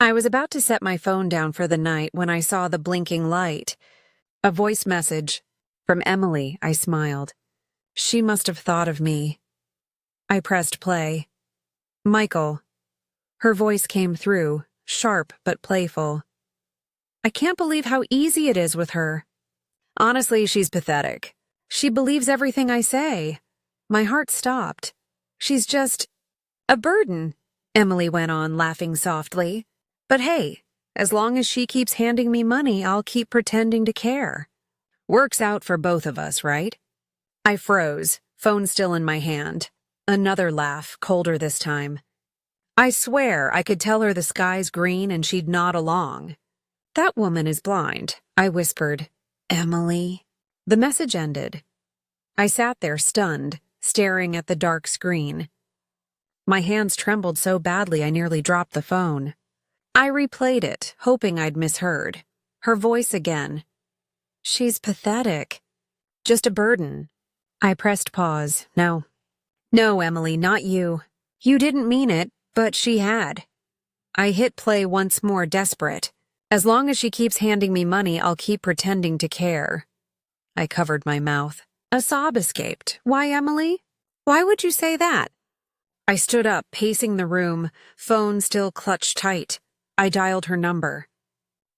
I was about to set my phone down for the night when I saw the blinking light. A voice message. From Emily, I smiled. She must have thought of me. I pressed play. Michael. Her voice came through, sharp but playful. I can't believe how easy it is with her. Honestly, she's pathetic. She believes everything I say. My heart stopped. She's just a burden, Emily went on, laughing softly. But hey, as long as she keeps handing me money, I'll keep pretending to care. Works out for both of us, right? I froze, phone still in my hand. Another laugh, colder this time. I swear I could tell her the sky's green and she'd nod along. That woman is blind, I whispered. Emily. The message ended. I sat there stunned, staring at the dark screen. My hands trembled so badly I nearly dropped the phone. I replayed it, hoping I'd misheard. Her voice again. She's pathetic. Just a burden. I pressed pause. No, Emily, not you. You didn't mean it, but she had. I hit play once more, desperate. As long as she keeps handing me money, I'll keep pretending to care. I covered my mouth. A sob escaped. Why, Emily? Why would you say that? I stood up, pacing the room, phone still clutched tight. I dialed her number.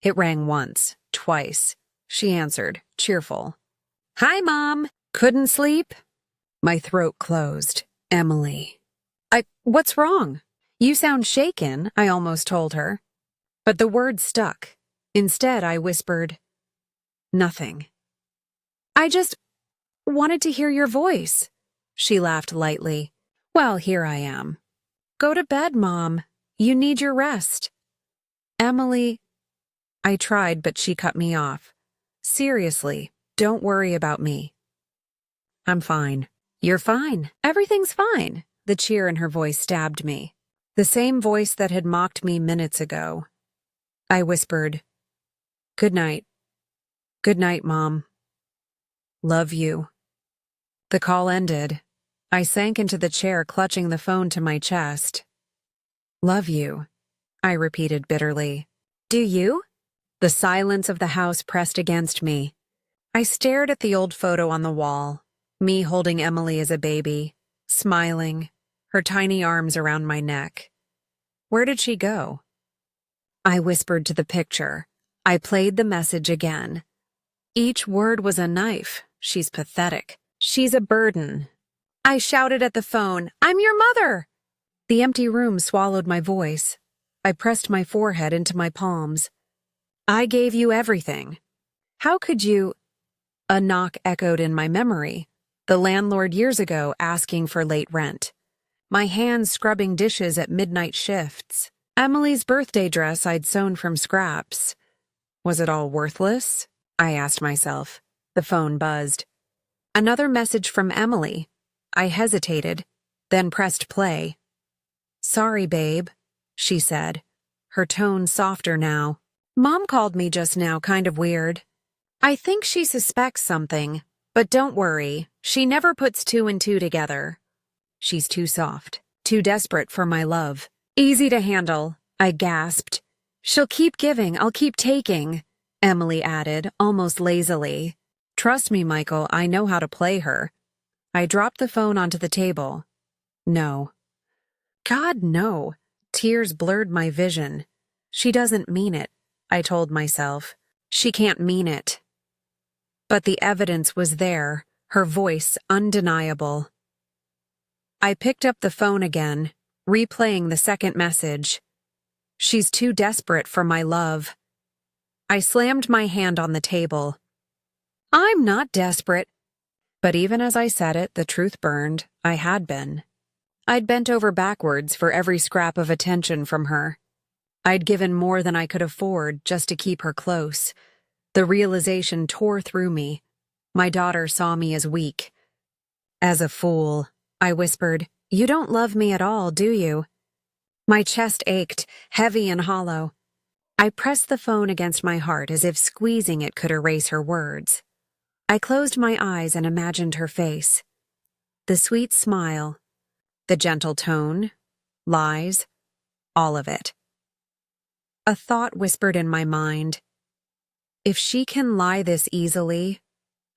It rang once, twice. She answered, cheerful. Hi, Mom. Couldn't sleep? My throat closed. Emily. What's wrong? You sound shaken, I almost told her. But the word stuck. Instead, I whispered, nothing. I just wanted to hear your voice. She laughed lightly. Well, here I am. Go to bed, Mom. You need your rest. Emily. I tried, but she cut me off. Seriously, don't worry about me. I'm fine. You're fine. Everything's fine. The cheer in her voice stabbed me. The same voice that had mocked me minutes ago. I whispered, Good night. Good night, Mom. Love you. The call ended. I sank into the chair, clutching the phone to my chest. Love you, I repeated bitterly. Do you? The silence of the house pressed against me. I stared at the old photo on the wall, me holding Emily as a baby, smiling, her tiny arms around my neck. Where did she go? I whispered to the picture. I played the message again. Each word was a knife. She's pathetic. She's a burden. I shouted at the phone, I'm your mother! The empty room swallowed my voice. I pressed my forehead into my palms. I gave you everything. How could you? A knock echoed in my memory. The landlord years ago asking for late rent. My hands scrubbing dishes at midnight shifts. Emily's birthday dress I'd sewn from scraps. Was it all worthless? I asked myself. The phone buzzed. Another message from Emily. I hesitated, then pressed play. Sorry, babe, she said, her tone softer now. Mom called me just now, kind of weird. I think she suspects something, but don't worry, she never puts two and two together. She's too soft, too desperate for my love. Easy to handle, I gasped. She'll keep giving, I'll keep taking, Emily added, almost lazily. Trust me, Michael, I know how to play her. I dropped the phone onto the table. No. God, no. Tears blurred my vision. She doesn't mean it, I told myself. She can't mean it. But the evidence was there, her voice undeniable. I picked up the phone again, replaying the second message. She's too desperate for my love. I slammed my hand on the table. I'm not desperate. But even as I said it, the truth burned. I had been. I'd bent over backwards for every scrap of attention from her. I'd given more than I could afford just to keep her close. The realization tore through me. My daughter saw me as weak. As a fool, I whispered, You don't love me at all, do you? My chest ached, heavy and hollow. I pressed the phone against my heart as if squeezing it could erase her words. I closed my eyes and imagined her face. The sweet smile, the gentle tone, lies, all of it. A thought whispered in my mind. If she can lie this easily,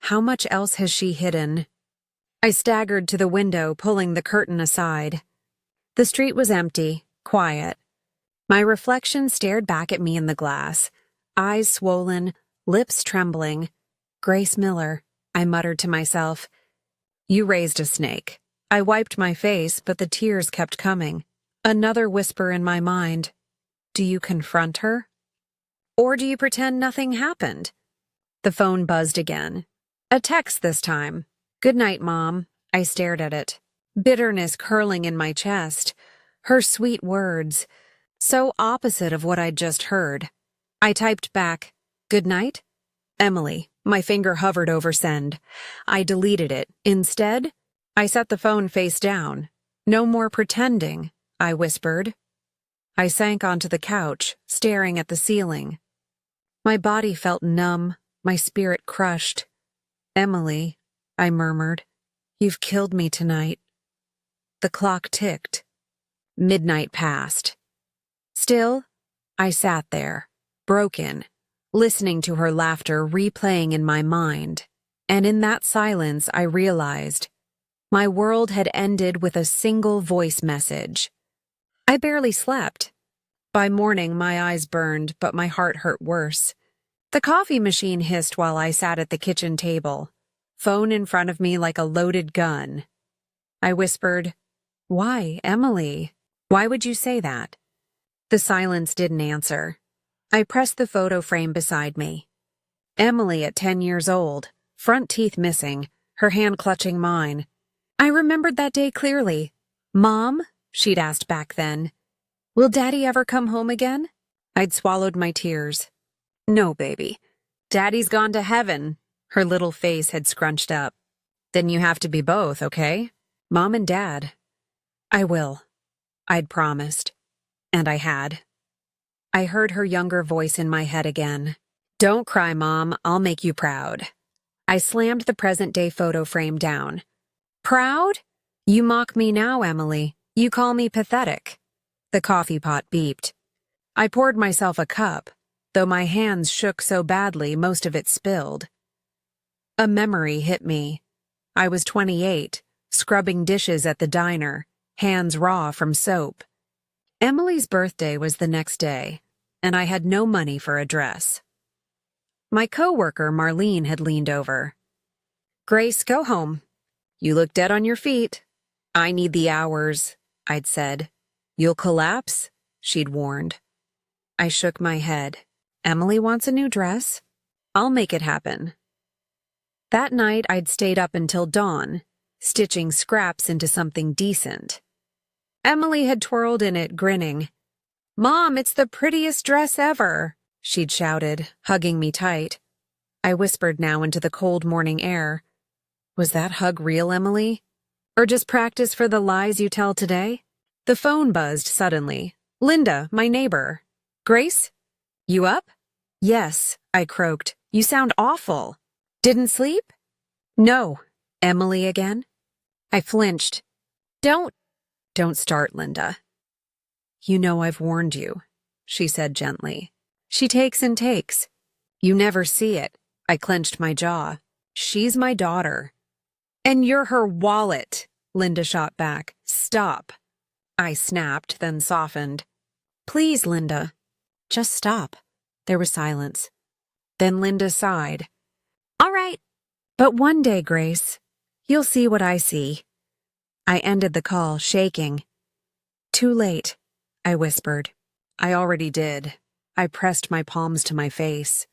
how much else has she hidden? I staggered to the window, pulling the curtain aside. The street was empty, quiet. My reflection stared back at me in the glass, eyes swollen, lips trembling. Grace Miller, I muttered to myself. You raised a snake. I wiped my face, but the tears kept coming. Another whisper in my mind. Do you confront her? Or do you pretend nothing happened? The phone buzzed again. A text this time. Good night, Mom. I stared at it. Bitterness curling in my chest. Her sweet words. So opposite of what I'd just heard. I typed back, good night? Emily. My finger hovered over send. I deleted it. Instead, I set the phone face down. No more pretending, I whispered. I sank onto the couch, staring at the ceiling. My body felt numb, my spirit crushed. Emily, I murmured, you've killed me tonight. The clock ticked. Midnight passed. Still, I sat there, broken, listening to her laughter replaying in my mind, and in that silence I realized my world had ended with a single voice message. I barely slept. By morning, my eyes burned, but my heart hurt worse. The coffee machine hissed while I sat at the kitchen table, phone in front of me like a loaded gun. I whispered, Why, Emily? Why would you say that? The silence didn't answer. I pressed the photo frame beside me. Emily at 10 years old, front teeth missing, her hand clutching mine. I remembered that day clearly. Mom, she'd asked back then, will Daddy ever come home again? I'd swallowed my tears. No, baby. Daddy's gone to heaven. Her little face had scrunched up. Then you have to be both, okay? Mom and Dad. I will. I'd promised. And I had. I heard her younger voice in my head again. Don't cry, Mom. I'll make you proud. I slammed the present-day photo frame down. Proud? You mock me now, Emily. You call me pathetic. The coffee pot beeped. I poured myself a cup, though my hands shook so badly most of it spilled. A memory hit me. I was 28, scrubbing dishes at the diner, hands raw from soap. Emily's birthday was the next day, and I had no money for a dress. My coworker, Marlene, had leaned over. Grace, go home. You look dead on your feet. I need the hours, I'd said. You'll collapse, she'd warned. I shook my head. Emily wants a new dress. I'll make it happen. That night, I'd stayed up until dawn, stitching scraps into something decent. Emily had twirled in it, grinning. Mom, it's the prettiest dress ever, she'd shouted, hugging me tight. I whispered now into the cold morning air. Was that hug real, Emily? Or just practice for the lies you tell today? The phone buzzed suddenly. Linda, my neighbor. Grace? You up? Yes, I croaked. You sound awful. Didn't sleep? No. Emily again? I flinched. Don't start, Linda. You know I've warned you, she said gently. She takes and takes. You never see it. I clenched my jaw. She's my daughter. And you're her wallet, Linda shot back. Stop. I snapped, then softened. Please, Linda. Just stop. There was silence. Then Linda sighed. All right. But one day, Grace, you'll see what I see. I ended the call, shaking. Too late, I whispered. I already did. I pressed my palms to my face.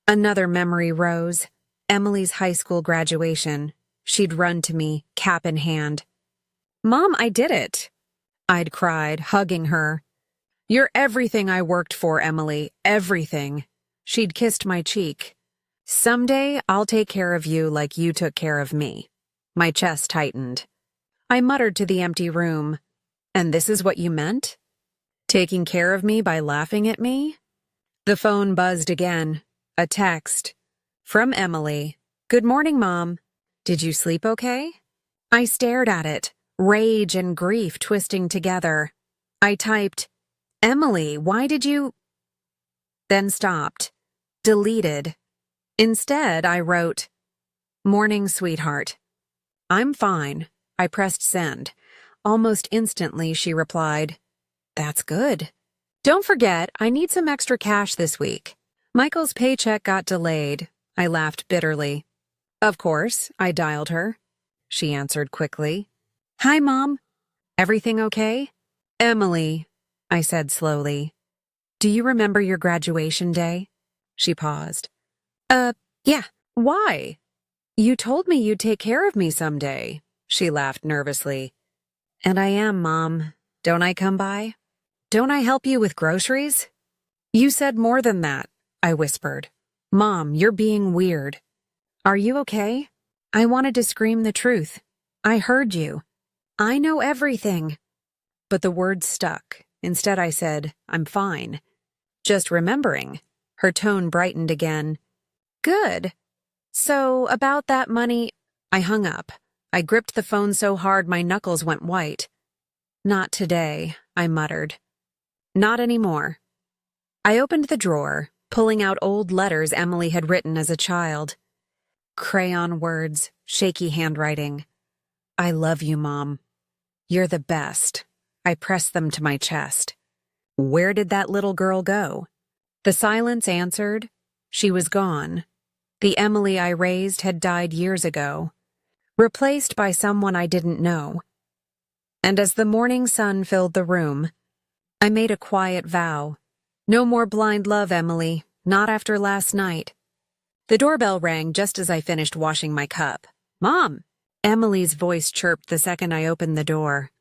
Another memory rose. Emily's high school graduation. She'd run to me, cap in hand. Mom, I did it. I'd cried, hugging her. You're everything I worked for, Emily, everything. She'd kissed my cheek. Someday I'll take care of you like you took care of me. My chest tightened. I muttered to the empty room. And this is what you meant? Taking care of me by laughing at me? The phone buzzed again. A text. From Emily. Good morning, Mom. Did you sleep okay? I stared at it, rage and grief twisting together. I typed, Emily, why did you... then stopped. Deleted. Instead, I wrote, "Morning, sweetheart. I'm fine." I pressed send. Almost instantly, she replied, "That's good. Don't forget, I need some extra cash this week." Michael's paycheck got delayed. I laughed bitterly. "Of course," I dialed her. She answered quickly. "Hi, Mom. Everything okay?" "Emily," I said slowly. "Do you remember your graduation day?" She paused. Yeah. Why?" "You told me you'd take care of me someday." She laughed nervously. "And I am, Mom. Don't I come by? Don't I help you with groceries?" "You said more than that," I whispered. "Mom, you're being weird." "Are you okay?" I wanted to scream the truth. "I heard you. I know everything." But the words stuck. Instead, I said, "I'm fine. Just remembering." Her tone brightened again. "Good. So, about that money—" I hung up. I gripped the phone so hard my knuckles went white. "Not today," I muttered. "Not anymore." I opened the drawer, pulling out old letters Emily had written as a child. Crayon words, shaky handwriting. "I love you, Mom. You're the best." I pressed them to my chest. Where did that little girl go? The silence answered. She was gone. The Emily I raised had died years ago, replaced by someone I didn't know. And as the morning sun filled the room, I made a quiet vow. No more blind love, Emily, not after last night. The doorbell rang just as I finished washing my cup. "Mom!" Emily's voice chirped the second I opened the door.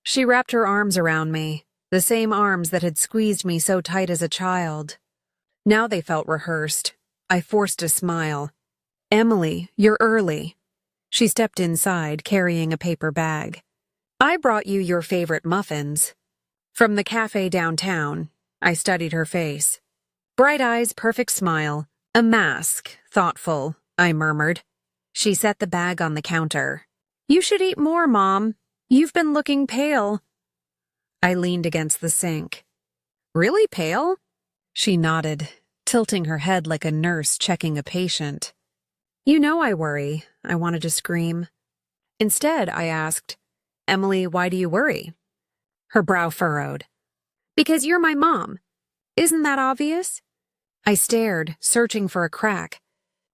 She wrapped her arms around me, the same arms that had squeezed me so tight as a child. Now they felt rehearsed. I forced a smile. "Emily, you're early." She stepped inside, carrying a paper bag. "I brought you your favorite muffins." From the cafe downtown, I studied her face. Bright eyes, perfect smile. "A mask, thoughtful," I murmured. She set the bag on the counter. "You should eat more, Mom. You've been looking pale." I leaned against the sink. "Really pale?" She nodded, tilting her head like a nurse checking a patient. "You know I worry," I wanted to scream. Instead, I asked, "Emily, why do you worry?" Her brow furrowed. "Because you're my mom. Isn't that obvious?" I stared, searching for a crack.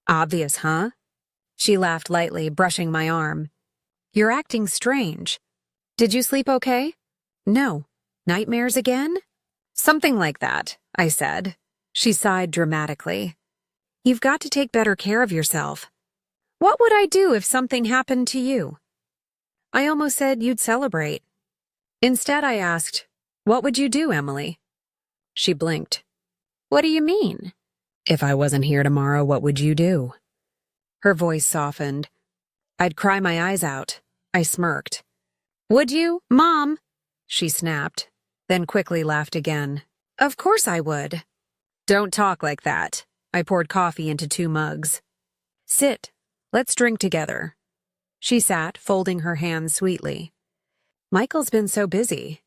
"Obvious, huh?" She laughed lightly, brushing my arm. "You're acting strange. Did you sleep okay?" "No. Nightmares again?" "Something like that," I said. She sighed dramatically. "You've got to take better care of yourself." "What would I do if something happened to you?" I almost said you'd celebrate. Instead, I asked, "What would you do, Emily?" She blinked. "What do you mean?" "If I wasn't here tomorrow, what would you do?" Her voice softened. "I'd cry my eyes out." I smirked. "Would you, Mom?" She snapped, then quickly laughed again. "Of course I would." "Don't talk like that." I poured coffee into 2 mugs. "Sit. Let's drink together." She sat, folding her hands sweetly. "Michael's been so busy."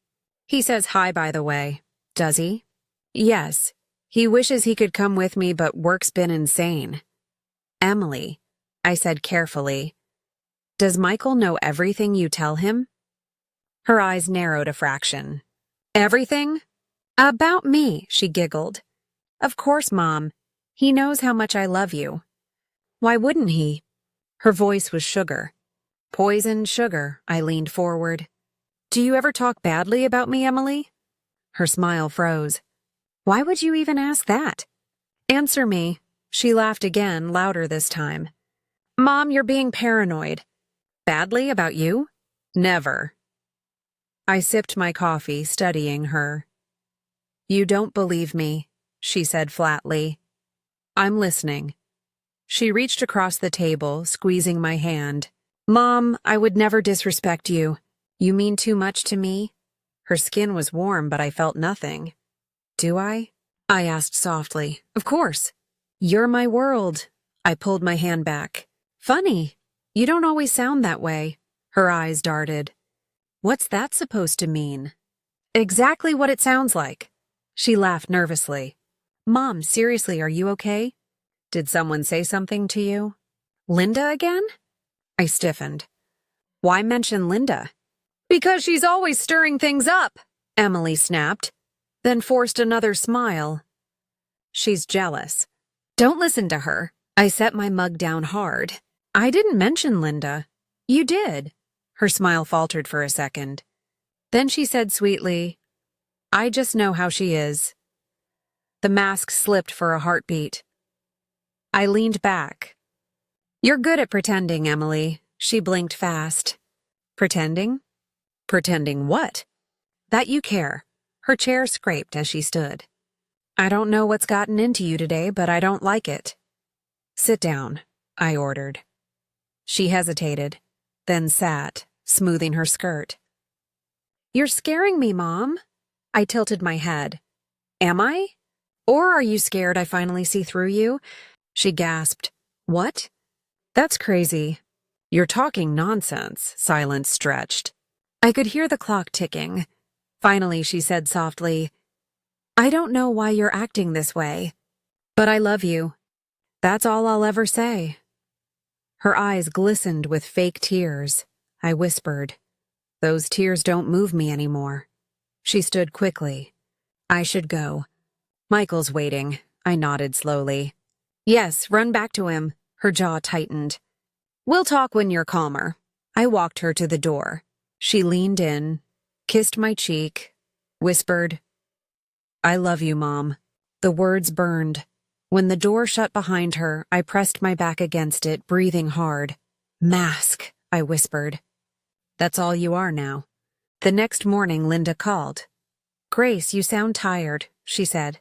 "He says hi, by the way." "Does he?" "Yes. He wishes he could come with me, but work's been insane." "Emily," I said carefully, "does Michael know everything you tell him?" Her eyes narrowed a fraction. "Everything?" "About me," she giggled. "Of course, Mom. He knows how much I love you." "Why wouldn't he?" Her voice was sugar. "Poisoned sugar," I leaned forward. "Do you ever talk badly about me, Emily?" Her smile froze. "Why would you even ask that?" "Answer me." She laughed again, louder this time. "Mom, you're being paranoid." "Badly about you?" "Never." I sipped my coffee, studying her. "You don't believe me," she said flatly. "I'm listening." She reached across the table, squeezing my hand. "Mom, I would never disrespect you. You mean too much to me." Her skin was warm, but I felt nothing. "Do I?" I asked softly. "Of course. You're my world." I pulled my hand back. "Funny. You don't always sound that way." Her eyes darted. "What's that supposed to mean?" "Exactly what it sounds like." She laughed nervously. Mom, seriously, are you okay? Did someone say something to you? Linda again? I stiffened. Why mention Linda? Because she's always stirring things up, Emily snapped, then forced another smile. She's jealous. Don't listen to her. I set my mug down hard. I didn't mention Linda. You did. Her smile faltered for a second. Then she said sweetly, I just know how she is. The mask slipped for a heartbeat. I leaned back. You're good at pretending, Emily. She blinked fast. Pretending? Pretending what? That you care. Her chair scraped as she stood. I don't know what's gotten into you today, but I don't like it. Sit down, I ordered. She hesitated, then sat, smoothing her skirt. You're scaring me, Mom. I tilted my head. Am I? Or are you scared I finally see through you? She gasped. What? That's crazy. You're talking nonsense, silence stretched. I could hear the clock ticking. Finally, she said softly, I don't know why you're acting this way, but I love you. That's all I'll ever say. Her eyes glistened with fake tears. I whispered, Those tears don't move me anymore. She stood quickly. I should go. Michael's waiting. I nodded slowly. Yes, run back to him. Her jaw tightened. We'll talk when you're calmer. I walked her to the door. She leaned in, kissed my cheek, whispered, I love you, Mom. The words burned. When the door shut behind her, I pressed my back against it, breathing hard. Mask, I whispered. That's all you are now. The next morning, Linda called. Grace, you sound tired, she said.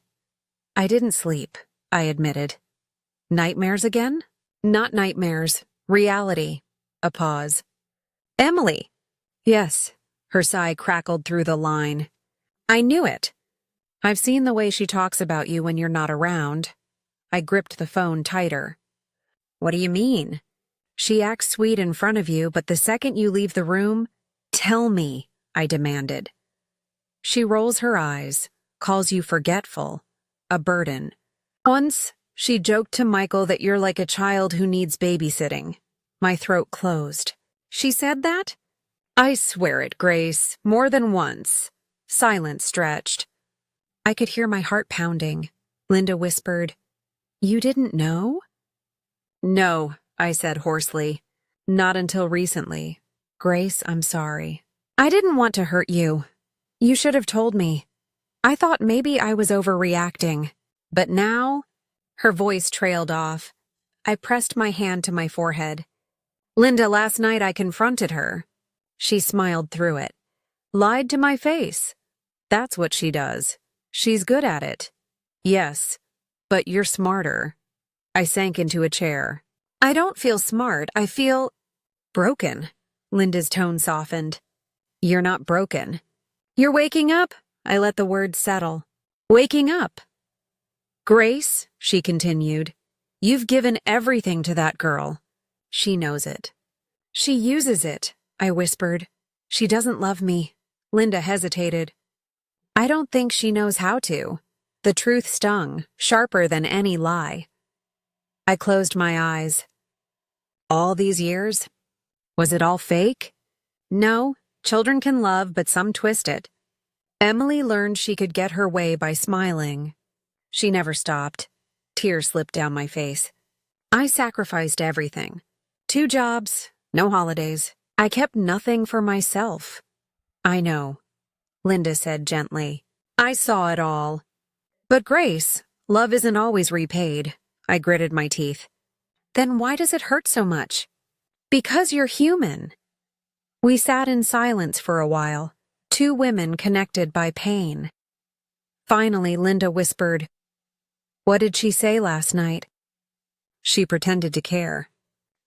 I didn't sleep, I admitted. Nightmares again? Not nightmares. Reality. A pause. Emily. Yes. Her sigh crackled through the line. I knew it. I've seen the way she talks about you when you're not around. I gripped the phone tighter. What do you mean? She acts sweet in front of you, but the second you leave the room, tell me, I demanded. She rolls her eyes, calls you forgetful, a burden. Once, she joked to Michael that you're like a child who needs babysitting. My throat closed. She said that? I swear it, Grace, more than once. Silence stretched. I could hear my heart pounding. Linda whispered, You didn't know? No, I said hoarsely. Not until recently. Grace, I'm sorry. I didn't want to hurt you. You should have told me. I thought maybe I was overreacting. But now, her voice trailed off. I pressed my hand to my forehead. Linda, last night I confronted her. She smiled through it. Lied to my face. That's what she does. She's good at it. Yes, but you're smarter. I sank into a chair. I don't feel smart. I feel broken. Linda's tone softened. You're not broken. You're waking up? I let the words settle. Waking up. Grace, she continued, you've given everything to that girl. She knows it. She uses it, I whispered. She doesn't love me. Linda hesitated. I don't think she knows how to. The truth stung, sharper than any lie. I closed my eyes. All these years? Was it all fake? No, children can love, but some twist it. Emily learned she could get her way by smiling. She never stopped. Tears slipped down my face. I sacrificed everything. 2 jobs, no holidays. I kept nothing for myself. I know, Linda said gently. I saw it all. But Grace, love isn't always repaid. I gritted my teeth. Then why does it hurt so much? Because you're human. We sat in silence for a while, 2 women connected by pain. Finally, Linda whispered, What did she say last night? She pretended to care.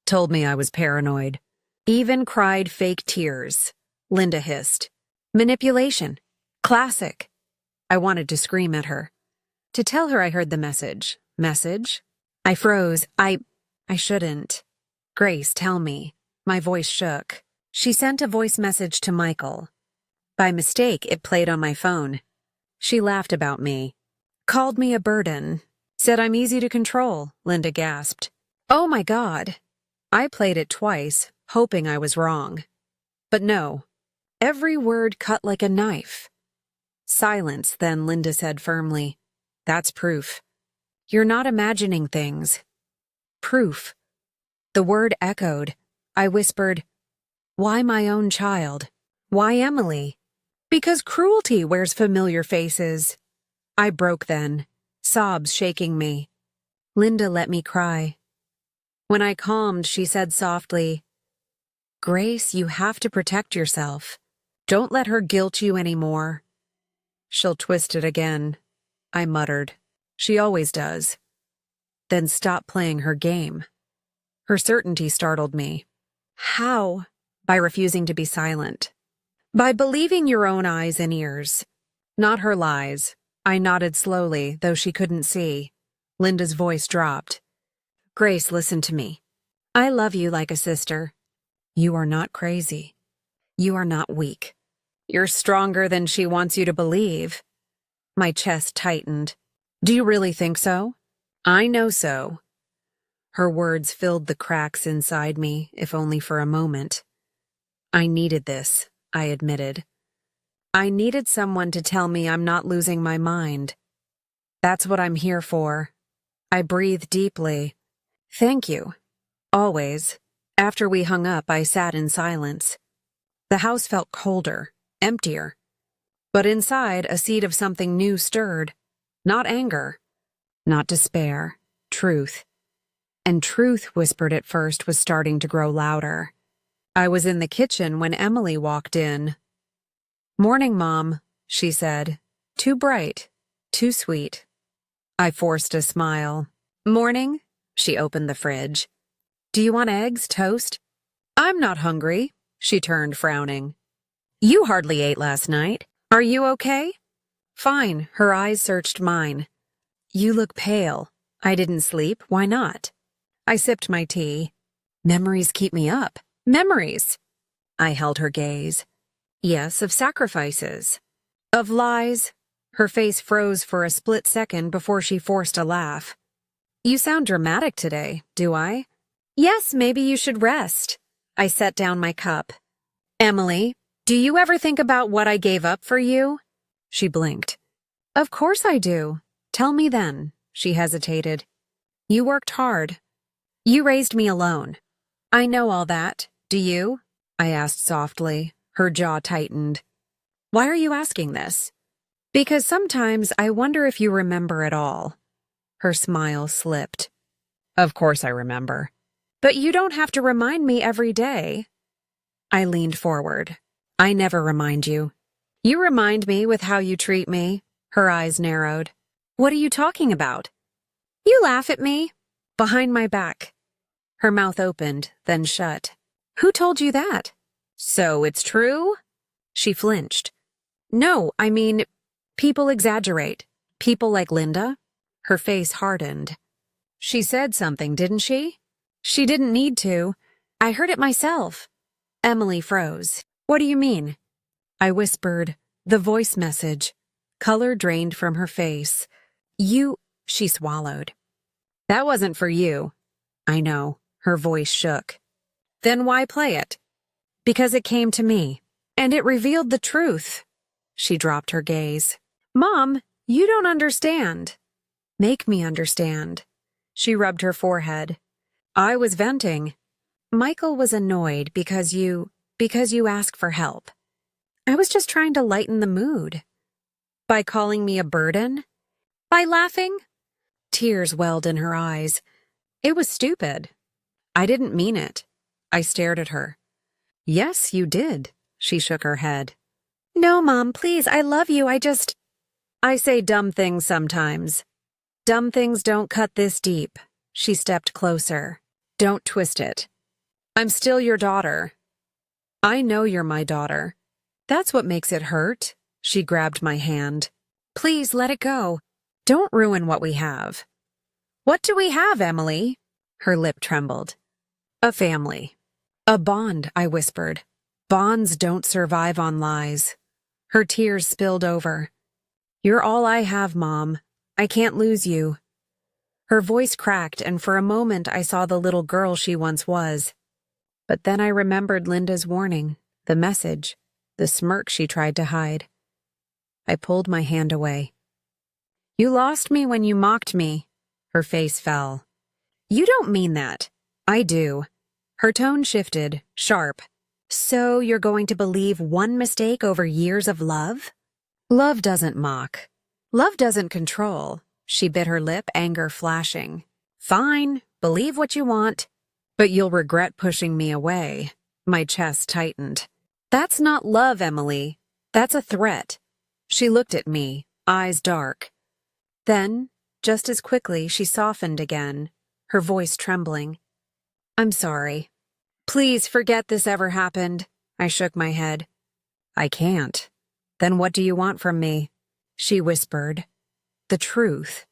Told me I was paranoid. Even cried fake tears. Linda hissed. Manipulation. Classic. I wanted to scream at her. To tell her I heard the message. Message? I froze. I shouldn't. Grace, tell me. My voice shook. She sent a voice message to Michael. By mistake, it played on my phone. She laughed about me. Called me a burden. Said I'm easy to control, Linda gasped. Oh my God. I played it twice, hoping I was wrong. But no. Every word cut like a knife. Silence, then Linda said firmly. That's proof. You're not imagining things. Proof. The word echoed. I whispered, why my own child? Why Emily? Because cruelty wears familiar faces. I broke then, sobs shaking me. Linda let me cry. When I calmed, she said softly, Grace, you have to protect yourself. Don't let her guilt you anymore. She'll twist it again, I muttered. She always does. Then stop playing her game. Her certainty startled me. How? By refusing to be silent. By believing your own eyes and ears. Not her lies. I nodded slowly, though she couldn't see. Linda's voice dropped. Grace, listen to me. I love you like a sister. You are not crazy. You are not weak. You're stronger than she wants you to believe. My chest tightened. Do you really think so? I know so. Her words filled the cracks inside me, if only for a moment. I needed this, I admitted. I needed someone to tell me I'm not losing my mind. That's what I'm here for. I breathed deeply. Thank you. Always. After we hung up, I sat in silence. The house felt colder, emptier. But inside, a seed of something new stirred. Not anger. Not despair. Truth. And truth, whispered at first, was starting to grow louder. I was in the kitchen when Emily walked in. Morning, Mom, she said. Too bright. Too sweet. I forced a smile. Morning? She opened the fridge. Do you want eggs, toast? I'm not hungry, she turned, frowning. You hardly ate last night. Are you okay? Fine, her eyes searched mine. You look pale. I didn't sleep. Why not? I sipped my tea. Memories keep me up. Memories. I held her gaze. Yes, of sacrifices. Of lies. Her face froze for a split second before she forced a laugh. You sound dramatic today, do I? Yes, maybe you should rest. I set down my cup. Emily, do you ever think about what I gave up for you? She blinked. Of course I do. Tell me then. She hesitated. You worked hard. You raised me alone. I know all that. Do you? I asked softly. Her jaw tightened. Why are you asking this? Because sometimes I wonder if you remember it all. Her smile slipped. Of course I remember. But you don't have to remind me every day. I leaned forward. I never remind you. You remind me with how you treat me. Her eyes narrowed. What are you talking about? You laugh at me. Behind my back. Her mouth opened, then shut. Who told you that? So it's true? She flinched. No, I mean, people exaggerate. People like Linda. Her face hardened. She said something, didn't she? She didn't need to. I heard it myself. Emily froze. What do you mean? I whispered, the voice message. Color drained from her face. She swallowed. That wasn't for you. I know. Her voice shook. Then why play it? Because it came to me. And it revealed the truth. She dropped her gaze. Mom, you don't understand. Make me understand. She rubbed her forehead. I was venting. Michael was annoyed because you asked for help. I was just trying to lighten the mood. By calling me a burden? By laughing? Tears welled in her eyes. It was stupid. I didn't mean it. I stared at her. Yes, you did. She shook her head. No, Mom, please, I love you, I say dumb things sometimes. Dumb things don't cut this deep. She stepped closer. Don't twist it. I'm still your daughter. I know you're my daughter. That's what makes it hurt. She grabbed my hand. Please let it go. Don't ruin what we have. What do we have, Emily? Her lip trembled. A family. A bond, I whispered. Bonds don't survive on lies. Her tears spilled over. You're all I have, Mom. I can't lose you. Her voice cracked, and for a moment I saw the little girl she once was. But then I remembered Linda's warning, the message, the smirk she tried to hide. I pulled my hand away. You lost me when you mocked me. Her face fell. You don't mean that. I do. Her tone shifted, sharp. So you're going to believe one mistake over years of love? Love doesn't mock. Love doesn't control. She bit her lip, anger flashing. Fine, believe what you want. But you'll regret pushing me away. My chest tightened. That's not love, Emily. That's a threat. She looked at me, eyes dark. Then, just as quickly, she softened again, her voice trembling. I'm sorry. Please forget this ever happened. I shook my head. I can't. Then what do you want from me? She whispered. The truth.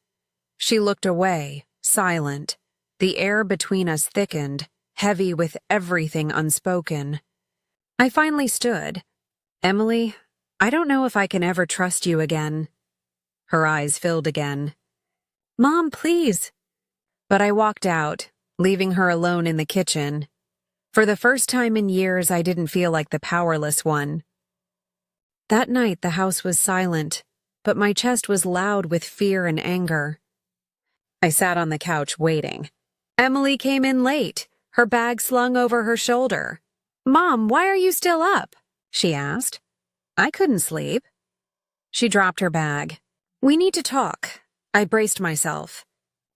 She looked away, silent. The air between us thickened, heavy with everything unspoken. I finally stood. Emily, I don't know if I can ever trust you again. Her eyes filled again. Mom, please. But I walked out, leaving her alone in the kitchen. For the first time in years, I didn't feel like the powerless one. That night, the house was silent, but my chest was loud with fear and anger. I sat on the couch waiting. Emily came in late, her bag slung over her shoulder. Mom, why are you still up? She asked. I couldn't sleep. She dropped her bag. We need to talk. I braced myself.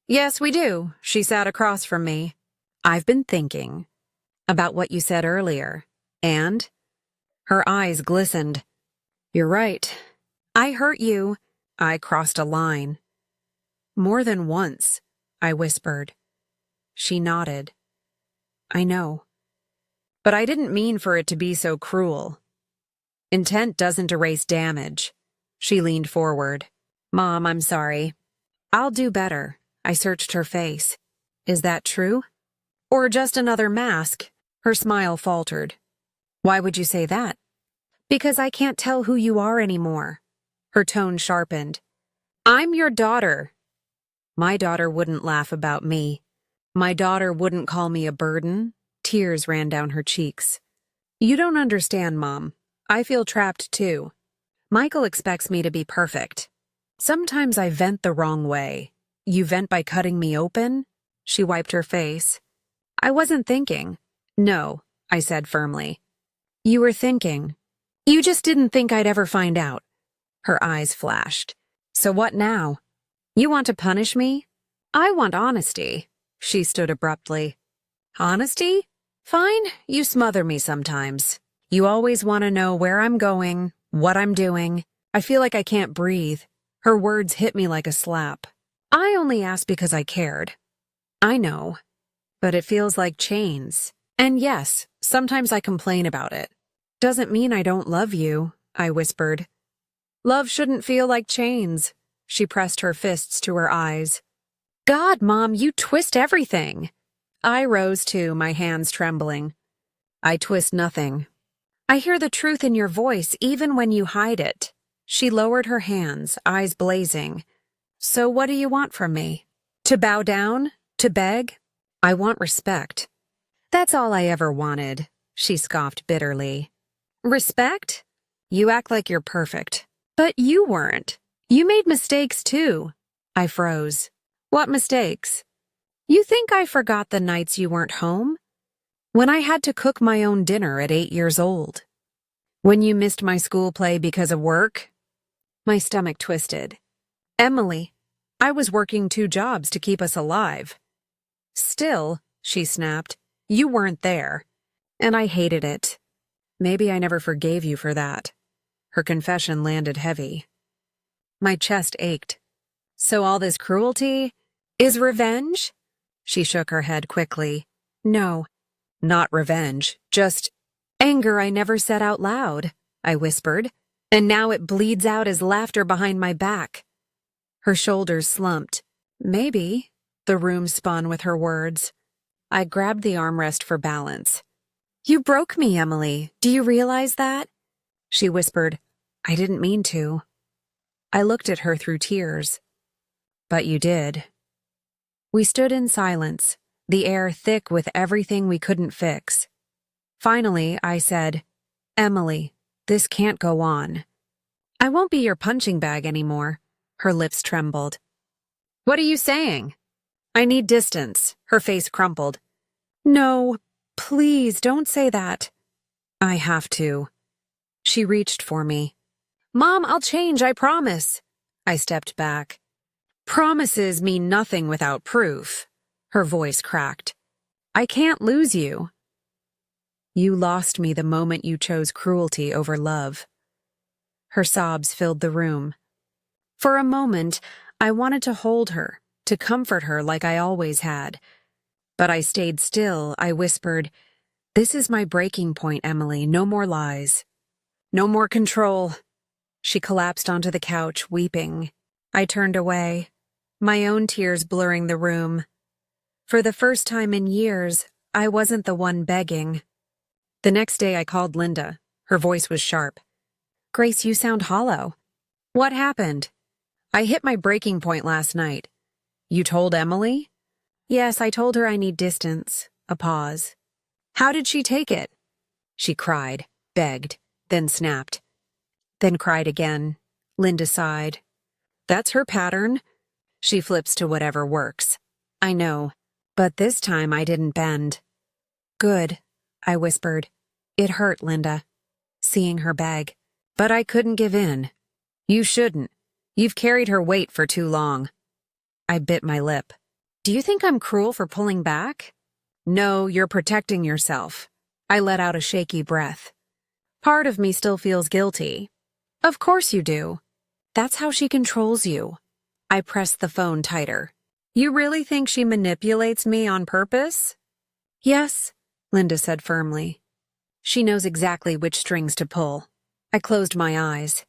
Yes, we do. She sat across from me. I've been thinking about what you said earlier, and her eyes glistened. You're right. I hurt you. I crossed a line. More than once, I whispered. She nodded. I know. But I didn't mean for it to be so cruel. Intent doesn't erase damage. She leaned forward. Mom, I'm sorry. I'll do better. I searched her face. Is that true? Or just another mask? Her smile faltered. Why would you say that? Because I can't tell who you are anymore. Her tone sharpened. I'm your daughter. My daughter wouldn't laugh about me. My daughter wouldn't call me a burden. Tears ran down her cheeks. You don't understand, Mom. I feel trapped too. Michael expects me to be perfect. Sometimes I vent the wrong way. You vent by cutting me open? She wiped her face. I wasn't thinking. No, I said firmly. You were thinking. You just didn't think I'd ever find out. Her eyes flashed. So what now? You want to punish me? I want honesty. She stood abruptly. Honesty? Fine, you smother me sometimes. You always want to know where I'm going, what I'm doing. I feel like I can't breathe. Her words hit me like a slap. I only asked because I cared. I know. But it feels like chains. And yes, sometimes I complain about it. Doesn't mean I don't love you, I whispered. Love shouldn't feel like chains. She pressed her fists to her eyes. God, Mom, you twist everything. I rose too, my hands trembling. I twist nothing. I hear the truth in your voice even when you hide it. She lowered her hands, eyes blazing. So what do you want from me? To bow down? To beg? I want respect. That's all I ever wanted, she scoffed bitterly. Respect? You act like you're perfect. But you weren't. You made mistakes too. I froze. What mistakes? You think I forgot the nights you weren't home? When I had to cook my own dinner at 8 years old? When you missed my school play because of work? My stomach twisted. Emily, I was working 2 jobs to keep us alive. Still, she snapped, you weren't there. And I hated it. Maybe I never forgave you for that. Her confession landed heavy. My chest ached. So all this cruelty is revenge? She shook her head quickly. No, not revenge, just anger I never said out loud, I whispered, and now it bleeds out as laughter behind my back. Her shoulders slumped. Maybe. The room spun with her words. I grabbed the armrest for balance. You broke me, Emily. Do you realize that? She whispered, I didn't mean to. I looked at her through tears. But you did. We stood in silence, the air thick with everything we couldn't fix. Finally, I said, Emily, this can't go on. I won't be your punching bag anymore. Her lips trembled. What are you saying? I need distance. Her face crumpled. No, please don't say that. I have to. She reached for me. Mom, I'll change, I promise. I stepped back. Promises mean nothing without proof. Her voice cracked. I can't lose you. You lost me the moment you chose cruelty over love. Her sobs filled the room. For a moment, I wanted to hold her, to comfort her like I always had. But I stayed still. I whispered, This is my breaking point, Emily. No more lies. No more control. She collapsed onto the couch, weeping. I turned away, my own tears blurring the room. For the first time in years, I wasn't the one begging. The next day I called Linda. Her voice was sharp. Grace, you sound hollow. What happened? I hit my breaking point last night. You told Emily? Yes, I told her I need distance. A pause. How did she take it? She cried, begged, then snapped. Then cried again. Linda sighed. That's her pattern. She flips to whatever works. I know, but this time I didn't bend. Good, I whispered. It hurt, Linda, seeing her beg. But I couldn't give in. You shouldn't. You've carried her weight for too long. I bit my lip. Do you think I'm cruel for pulling back? No, you're protecting yourself. I let out a shaky breath. Part of me still feels guilty. Of course you do. That's how she controls you. I pressed the phone tighter. You really think she manipulates me on purpose? Yes, Linda said firmly. She knows exactly which strings to pull. I closed my eyes.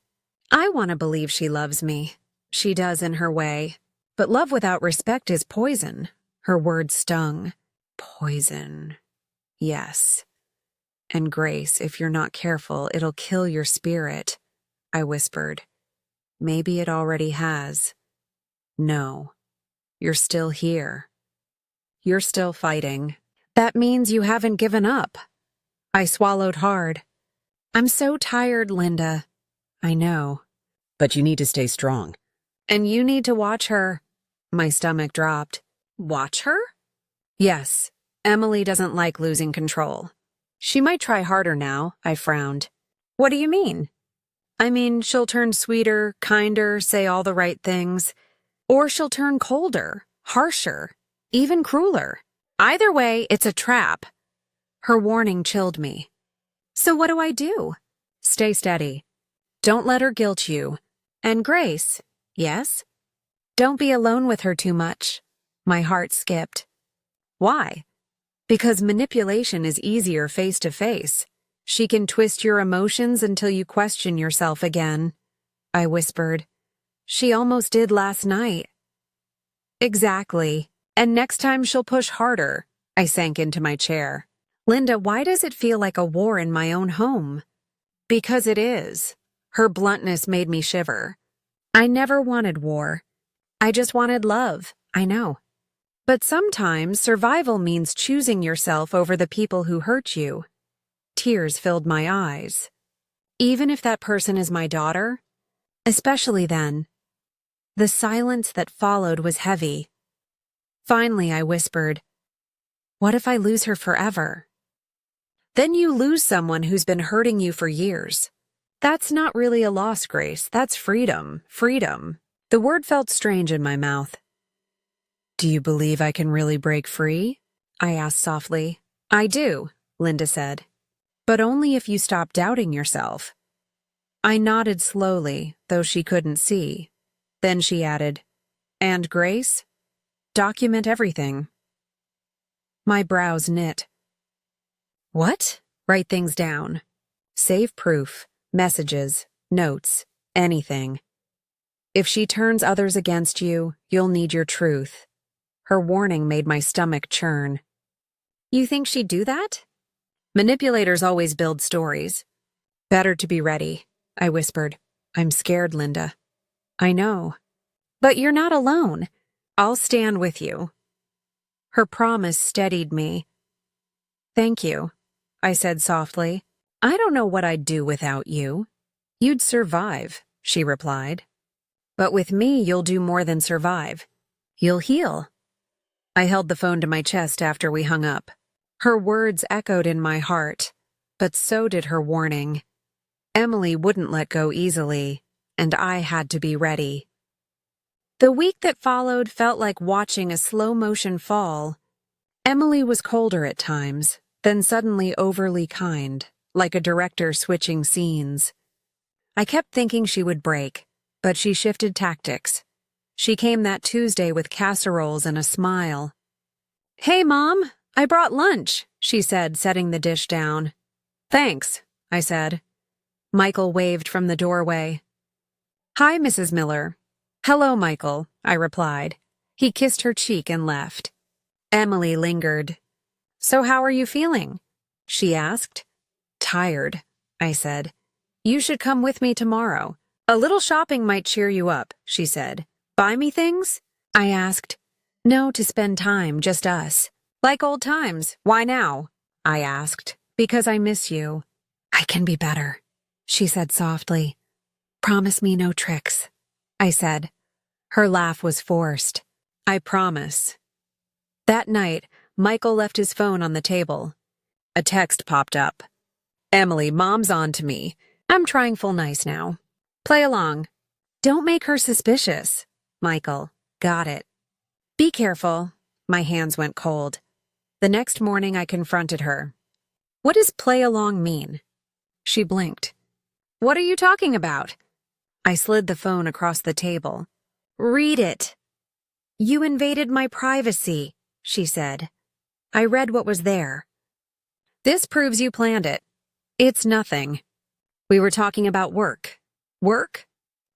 I want to believe she loves me. She does in her way. But love without respect is poison. Her words stung. Poison. Yes. And Grace, if you're not careful, it'll kill your spirit, I whispered. Maybe it already has. No. You're still here. You're still fighting. That means you haven't given up. I swallowed hard. I'm so tired, Linda. I know. But you need to stay strong. And you need to watch her. My stomach dropped. Watch her? Yes. Emily doesn't like losing control. She might try harder now, I frowned. What do you mean? I mean, she'll turn sweeter, kinder, say all the right things. Or she'll turn colder, harsher, even crueler. Either way, it's a trap. Her warning chilled me. So what do I do? Stay steady. Don't let her guilt you. And Grace, yes? Don't be alone with her too much. My heart skipped. Why? Because manipulation is easier face to face. She can twist your emotions until you question yourself again. I whispered. She almost did last night. Exactly. And next time she'll push harder. I sank into my chair. Linda, why does it feel like a war in my own home? Because it is. Her bluntness made me shiver. I never wanted war. I just wanted love, I know. But sometimes survival means choosing yourself over the people who hurt you. Tears filled my eyes. Even if that person is my daughter? Especially then. The silence that followed was heavy. Finally, I whispered, What if I lose her forever? Then you lose someone who's been hurting you for years. That's not really a loss, Grace. That's freedom. Freedom. The word felt strange in my mouth. Do you believe I can really break free? I asked softly. I do, Linda said. But only if you stop doubting yourself. I nodded slowly, though she couldn't see. Then she added, And Grace? Document everything. My brows knit. What? Write things down. Save proof, messages, notes, anything. If she turns others against you, you'll need your truth. Her warning made my stomach churn. You think she'd do that? Manipulators always build stories. Better to be ready, I whispered. I'm scared, Linda. I know. But you're not alone. I'll stand with you. Her promise steadied me. Thank you, I said softly. I don't know what I'd do without you. You'd survive, she replied. But with me, you'll do more than survive. You'll heal. I held the phone to my chest after we hung up. Her words echoed in my heart, but so did her warning. Emily wouldn't let go easily, and I had to be ready. The week that followed felt like watching a slow-motion fall. Emily was colder at times, then suddenly overly kind, like a director switching scenes. I kept thinking she would break, but she shifted tactics. She came that Tuesday with casseroles and a smile. "Hey, Mom, I brought lunch," she said, setting the dish down. "Thanks," I said. Michael waved from the doorway. "Hi, Mrs. Miller." "Hello, Michael," I replied. He kissed her cheek and left. Emily lingered. "So how are you feeling?" she asked. "Tired," I said. "You should come with me tomorrow. A little shopping might cheer you up," she said. "Buy me things?" I asked. "No, to spend time, just us." "Like old times. Why now?" I asked. "Because I miss you." "I can be better," she said softly. "Promise me no tricks," I said. Her laugh was forced. "I promise." That night, Michael left his phone on the table. A text popped up. "Emily, Mom's on to me. I'm trying full nice now. Play along." "Don't make her suspicious." Michael, got it. "Be careful." My hands went cold. The next morning I confronted her. "What does play along mean?" She blinked. "What are you talking about?" I slid the phone across the table. "Read it." "You invaded my privacy," she said. I read what was there. "This proves you planned it." "It's nothing." "We were talking about work." "Work?"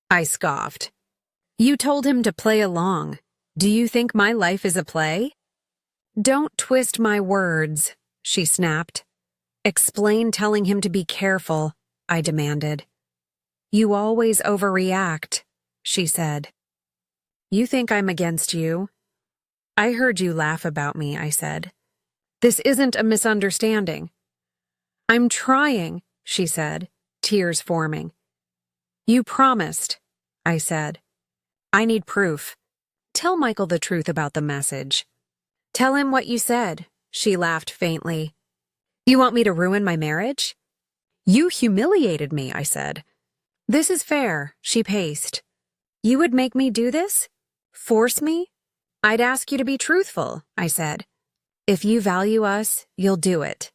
I scoffed. "You told him to play along. Do you think my life is a play?" "Don't twist my words," she snapped. "Explain telling him to be careful," I demanded. "You always overreact," she said. "You think I'm against you?" "I heard you laugh about me," I said. "This isn't a misunderstanding." "I'm trying," she said, tears forming. "You promised," I said. "I need proof." "Tell Michael the truth about the message." "Tell him what you said," she laughed faintly. "You want me to ruin my marriage?" "You humiliated me," I said. "This is fair," she paced. "You would make me do this? Force me?" "I'd ask you to be truthful," I said. "If you value us, you'll do it."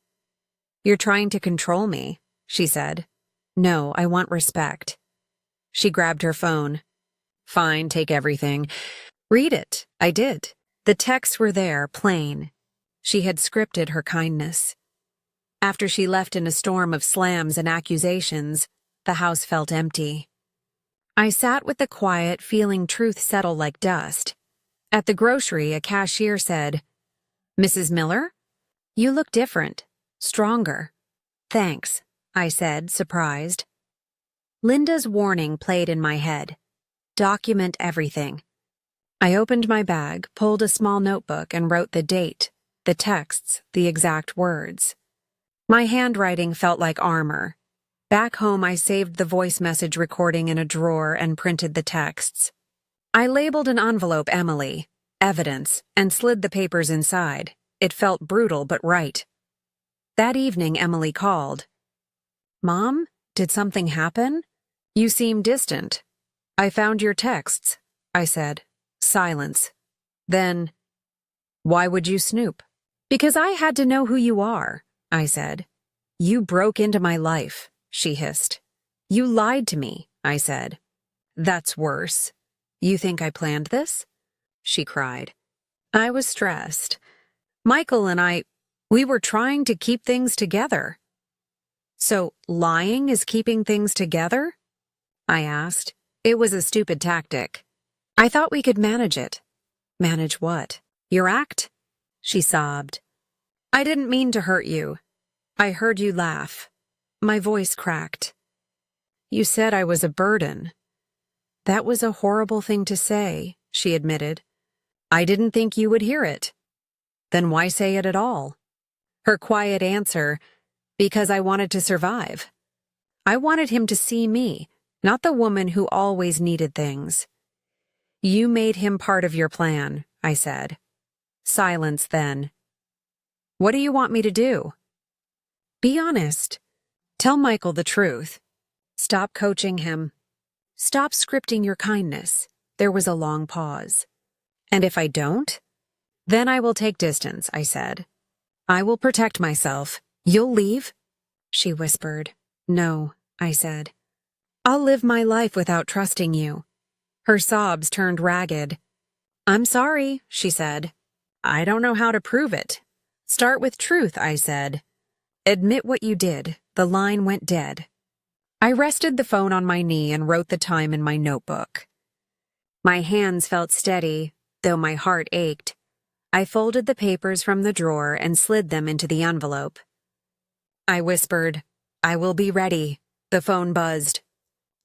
"You're trying to control me," she said. "No, I want respect." She grabbed her phone. "Fine, take everything." "Read it." I did. The texts were there, plain. She had scripted her kindness. After she left in a storm of slams and accusations, the house felt empty. I sat with the quiet, feeling truth settle like dust. At the grocery, a cashier said, "Mrs. Miller? You look different. Stronger." "Thanks," I said, surprised. Linda's warning played in my head. Document everything. I opened my bag, pulled a small notebook, and wrote the date, the texts, the exact words. My handwriting felt like armor. Back home, I saved the voice message recording in a drawer and printed the texts. I labeled an envelope Emily, evidence, and slid the papers inside. It felt brutal but right. That evening, Emily called. "Mom, did something happen? You seem distant." "I found your texts," I said. Silence. Then, "Why would you snoop?" "Because I had to know who you are," I said. "You broke into my life," she hissed. "You lied to me," I said. "That's worse. You think I planned this?" she cried. I was stressed. Michael and we were trying to keep things together. "So lying is keeping things together?" I asked. It was a stupid tactic. "I thought we could manage it." "Manage what? Your act?" She sobbed. "I didn't mean to hurt you. I heard you laugh." My voice cracked. "You said I was a burden." That was a horrible thing to say, she admitted. I didn't think you would hear it. Then why say it at all? Her quiet answer, because I wanted to survive. I wanted him to see me, not the woman who always needed things. You made him part of your plan, I said. Silence then. What do you want me to do? Be honest. Tell Michael the truth. Stop coaching him. Stop scripting your kindness. There was a long pause. And if I don't? Then I will take distance, I said. I will protect myself. You'll leave? She whispered. No, I said. I'll live my life without trusting you. Her sobs turned ragged. I'm sorry, she said. I don't know how to prove it. Start with truth, I said. Admit what you did. The line went dead. I rested the phone on my knee and wrote the time in my notebook. My hands felt steady, though my heart ached. I folded the papers from the drawer and slid them into the envelope. I whispered, I will be ready. The phone buzzed.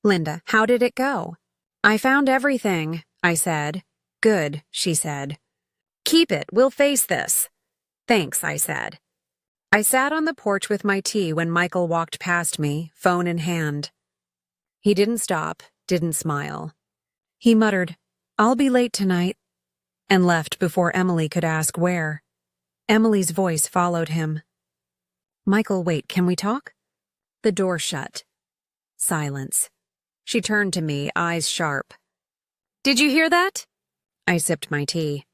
Linda, how did it go? I found everything, I said. Good, she said. Keep it, we'll face this. Thanks, I said. I sat on the porch with my tea when Michael walked past me, phone in hand. He didn't stop, didn't smile. He muttered, I'll be late tonight, and left before Emily could ask where. Emily's voice followed him. Michael, wait, can we talk? The door shut. Silence. She turned to me, eyes sharp. Did you hear that? I sipped my tea.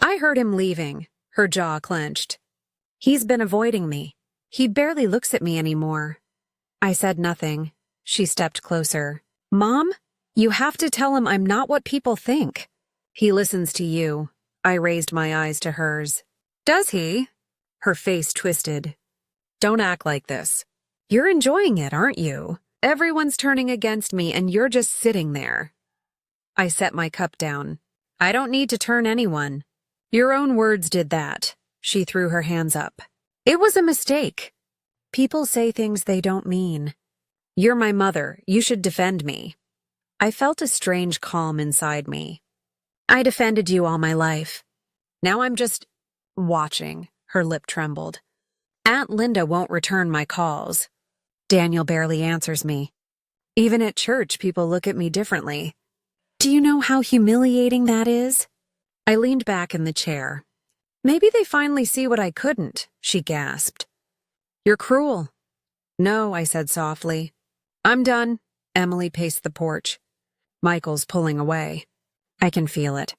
I heard him leaving, her jaw clenched. He's been avoiding me. He barely looks at me anymore. I said nothing. She stepped closer. Mom, you have to tell him I'm not what people think. He listens to you. I raised my eyes to hers. Does he? Her face twisted. Don't act like this. You're enjoying it, aren't you? Everyone's turning against me and you're just sitting there. I set my cup down. I don't need to turn anyone. Your own words did that. She threw her hands up. It was a mistake. People say things they don't mean. You're my mother. You should defend me. I felt a strange calm inside me. I defended you all my life. Now I'm just watching. Her lip trembled. Aunt Linda won't return my calls. Daniel barely answers me. Even at church, people look at me differently. Do you know how humiliating that is? I leaned back in the chair. Maybe they finally see what I couldn't, she gasped. You're cruel. No, I said softly. I'm done. Emily paced the porch. Michael's pulling away. I can feel it.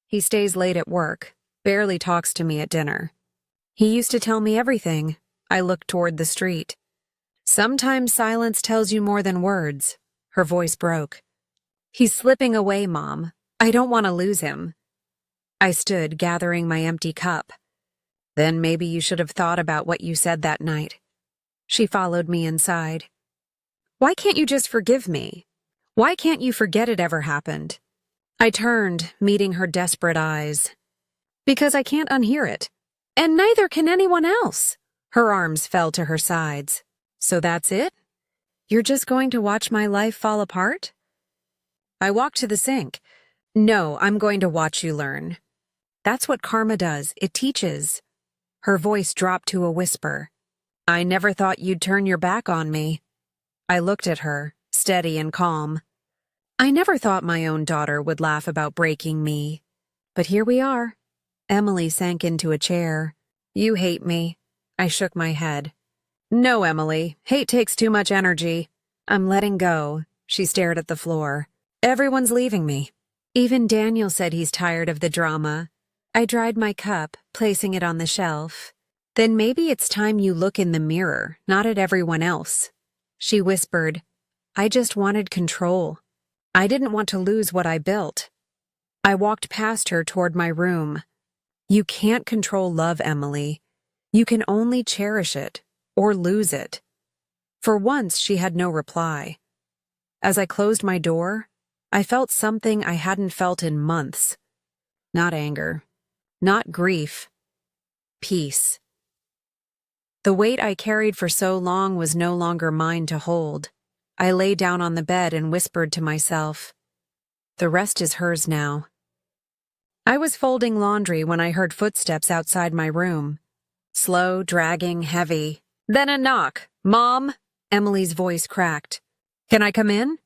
He stays late at work, barely talks to me at dinner. He used to tell me everything. I looked toward the street. Sometimes silence tells you more than words. Her voice broke. He's slipping away, Mom. I don't want to lose him. I stood, gathering my empty cup. Then maybe you should have thought about what you said that night. She followed me inside. Why can't you just forgive me? Why can't you forget it ever happened? I turned, meeting her desperate eyes. Because I can't unhear it. And neither can anyone else. Her arms fell to her sides. So that's it? You're just going to watch my life fall apart? I walked to the sink. No, I'm going to watch you learn. That's what karma does. It teaches. Her voice dropped to a whisper. I never thought you'd turn your back on me. I looked at her, steady and calm. I never thought my own daughter would laugh about breaking me. But here we are. Emily sank into a chair. You hate me. I shook my head. No, Emily. Hate takes too much energy. I'm letting go. She stared at the floor. Everyone's leaving me. Even Daniel said he's tired of the drama. I dried my cup, placing it on the shelf. Then maybe it's time you look in the mirror, not at everyone else. She whispered, I just wanted control. I didn't want to lose what I built. I walked past her toward my room. You can't control love, Emily. You can only cherish it, or lose it. For once, she had no reply. As I closed my door, I felt something I hadn't felt in months. Not anger. Not grief. Peace. The weight I carried for so long was no longer mine to hold. I lay down on the bed and whispered to myself, The rest is hers now. I was folding laundry when I heard footsteps outside my room. Slow, dragging, heavy. Then a knock. "Mom?" Emily's voice cracked. "Can I come in?"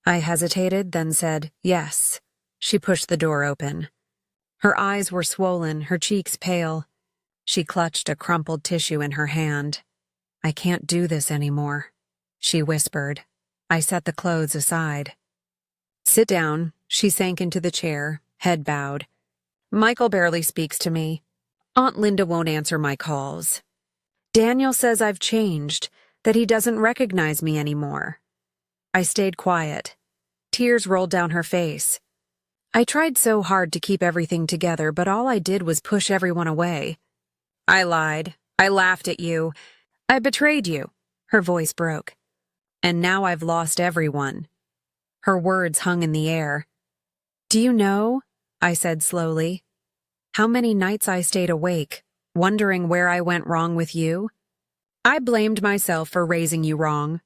I hesitated, then said, "Yes." She pushed the door open. Her eyes were swollen, her cheeks pale. She clutched a crumpled tissue in her hand. "I can't do this anymore," she whispered. I set the clothes aside. "Sit down." She sank into the chair, head bowed. "Michael barely speaks to me. Aunt Linda won't answer my calls. Daniel says I've changed, that he doesn't recognize me anymore." I stayed quiet. Tears rolled down her face. I tried so hard to keep everything together, but all I did was push everyone away. "I lied. I laughed at you. I betrayed you." Her voice broke. "And now I've lost everyone." Her words hung in the air. "Do you know," I said slowly, "how many nights I stayed awake, wondering where I went wrong with you? I blamed myself for raising you wrong,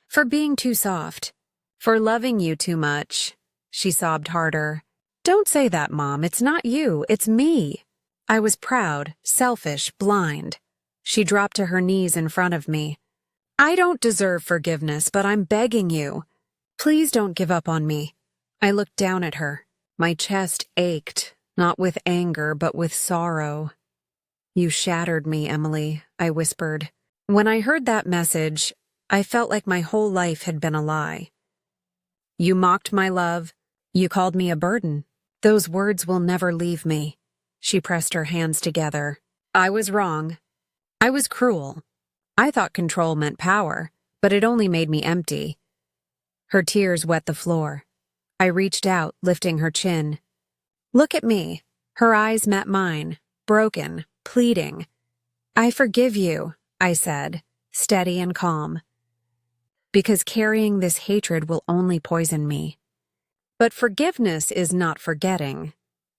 for being too soft, for loving you too much." She sobbed harder. "Don't say that, Mom. It's not you. It's me. I was proud, selfish, blind." She dropped to her knees in front of me. "I don't deserve forgiveness, but I'm begging you. Please don't give up on me." I looked down at her. My chest ached, not with anger, but with sorrow. "You shattered me, Emily," I whispered. When I heard that message, I felt like my whole life had been a lie. "You mocked my love. You called me a burden. Those words will never leave me." She pressed her hands together. "I was wrong. I was cruel. I thought control meant power, but it only made me empty." Her tears wet the floor. I reached out, lifting her chin. "Look at me." Her eyes met mine, broken, pleading. "I forgive you," I said, steady and calm. "Because carrying this hatred will only poison me. But forgiveness is not forgetting.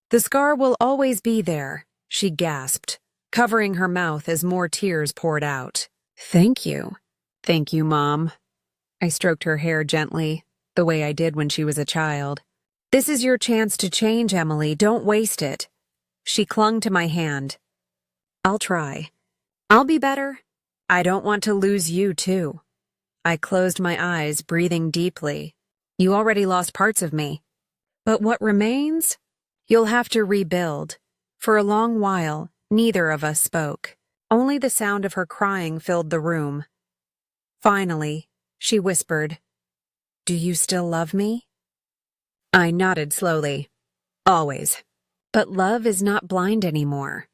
The scar will always be there," she gasped, covering her mouth as more tears poured out. "Thank you." "Thank you, Mom." I stroked her hair gently, the way I did when she was a child. "This is your chance to change, Emily. Don't waste it." She clung to my hand. "I'll try. I'll be better. I don't want to lose you, too." I closed my eyes, breathing deeply. "You already lost parts of me. But what remains? You'll have to rebuild." For a long while, neither of us spoke. Only the sound of her crying filled the room. Finally, she whispered, "Do you still love me?" I nodded slowly. "Always. But love is not blind anymore."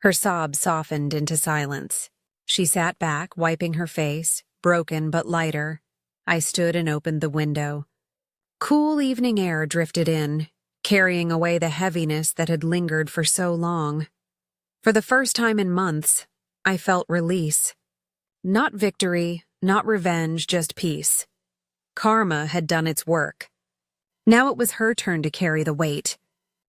Her sobs softened into silence. She sat back, wiping her face, broken but lighter. I stood and opened the window. Cool evening air drifted in, carrying away the heaviness that had lingered for so long. For the first time in months, I felt release. Not victory, not revenge, just peace. Karma had done its work. Now it was her turn to carry the weight.